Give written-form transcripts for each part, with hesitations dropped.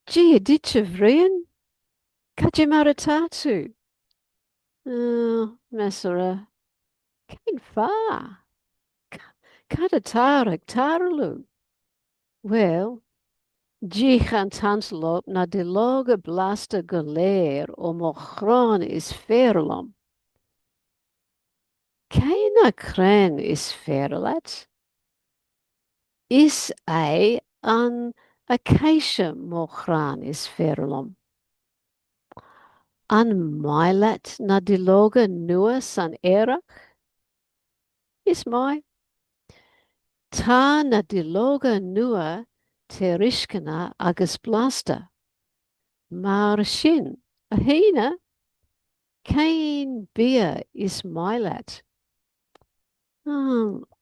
Gee, dit je vriend? Kad je maar tatu? Messera. Kein fa. Kada tarak tarlu. Wel, G gaan tanslop na de loge blaster galeer o mochron is ferlam. Keina kren is ferlet. Is ei an acacia mochran is ferlam. An mailet na de loge nua san erach is mai. Tá na diloga nua terishkana agus blasta. Mar sin, a hina, cain bia is mailet.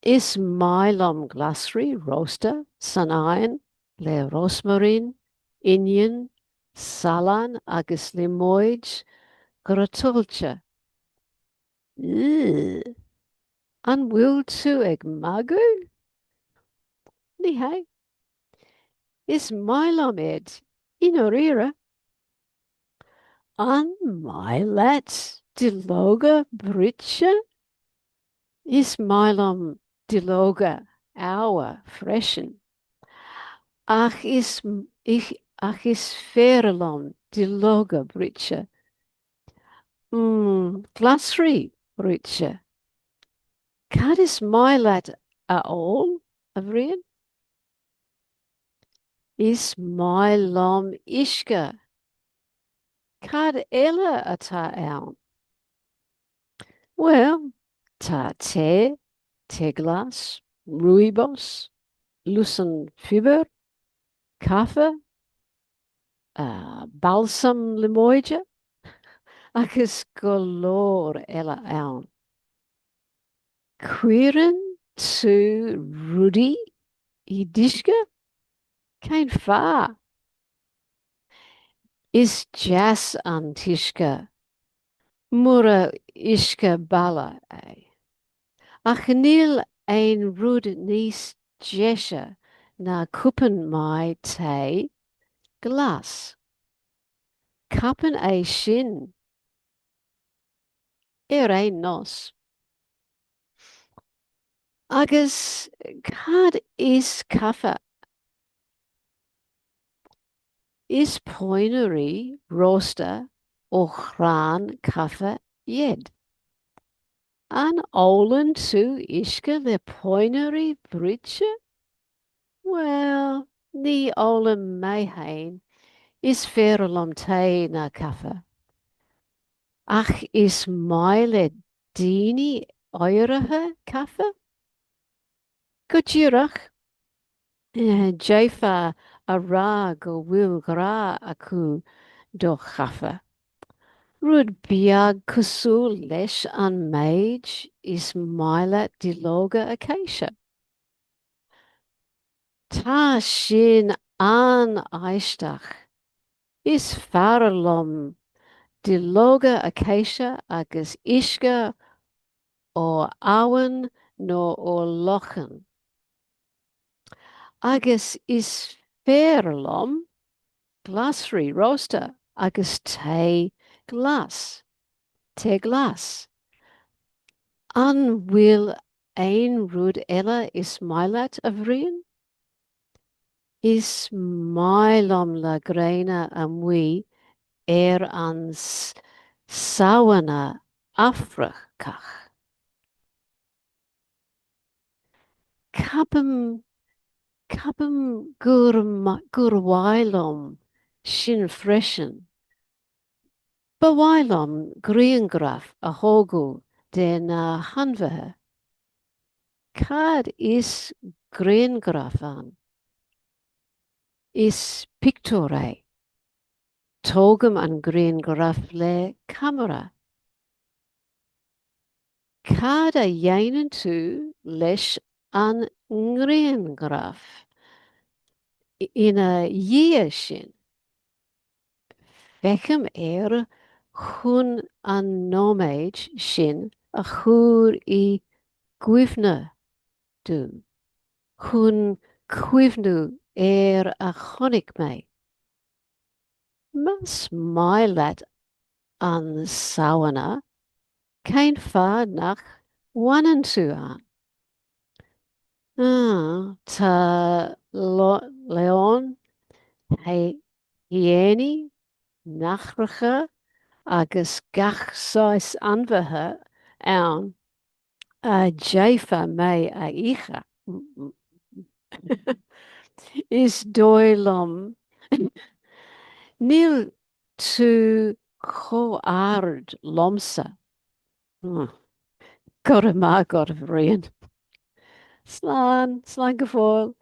Is mailom glasri roaster, sanain, le rosmarin, onion, salan agus limoij, gratulcha. An wil tu ag magu? Ni hai. Is mailom ed, inorira. An mailet diloga britje is mylom diloga our freshen. Ach is ferelom diloga britje. Glasri britje. Kad is mailet a all, Avrian? Is mylom ishka. Kad ella ata out. Well, ta te glas, ruibos, lucen fiber, kaffe, balsam limoja, agus golor ella aun. Quirin tu rudi I dishka, kein fa. Is jas an tishka, mura ishka bala ei. Ach nil ein rud nis jesha na kuppen mai te glas. Kappen ei shin ein nos. Agus kad is kaffa. Is poinery roaster ochran kaffa yed. An olen tu ishke le poinery britje? Well, ni olen meihein is ferelom te na kaffa. Ach is meile dini eurige kaffa? Gutjurach. Jaifa a ra go wil gra aku do kaffa. Rud biag kusul lesh an mage is mailet diloga acacia. Ta shin an eistach is farlom diloga acacia agus ishka o awen no o lochen. Agus is farlom glasri roaster agus te glas. An wil ein rud ella is mailet avrian? Is mailom la graina amwi an sawana afrachkach. Kabem gurwailom shin freshen. Bewailom greengraf a hogu den hanvehe. Kad is greengraf an. Is pictore. Togum an greengraf le camera. Kad a jainen tu lesh an greengraf. In a year shin. Fechem hun an nomage shin a chur I gwifna du. Hun kwifnu a chonig mei. Mas mailet an sawana kein fa nach wanantuan. Leon he hieni nachricha agus gachsáis anmhatha ann a Jaifa me a icha is doilum nil to choard lomsa. God a ma God of rain. Slán, slán go fóil.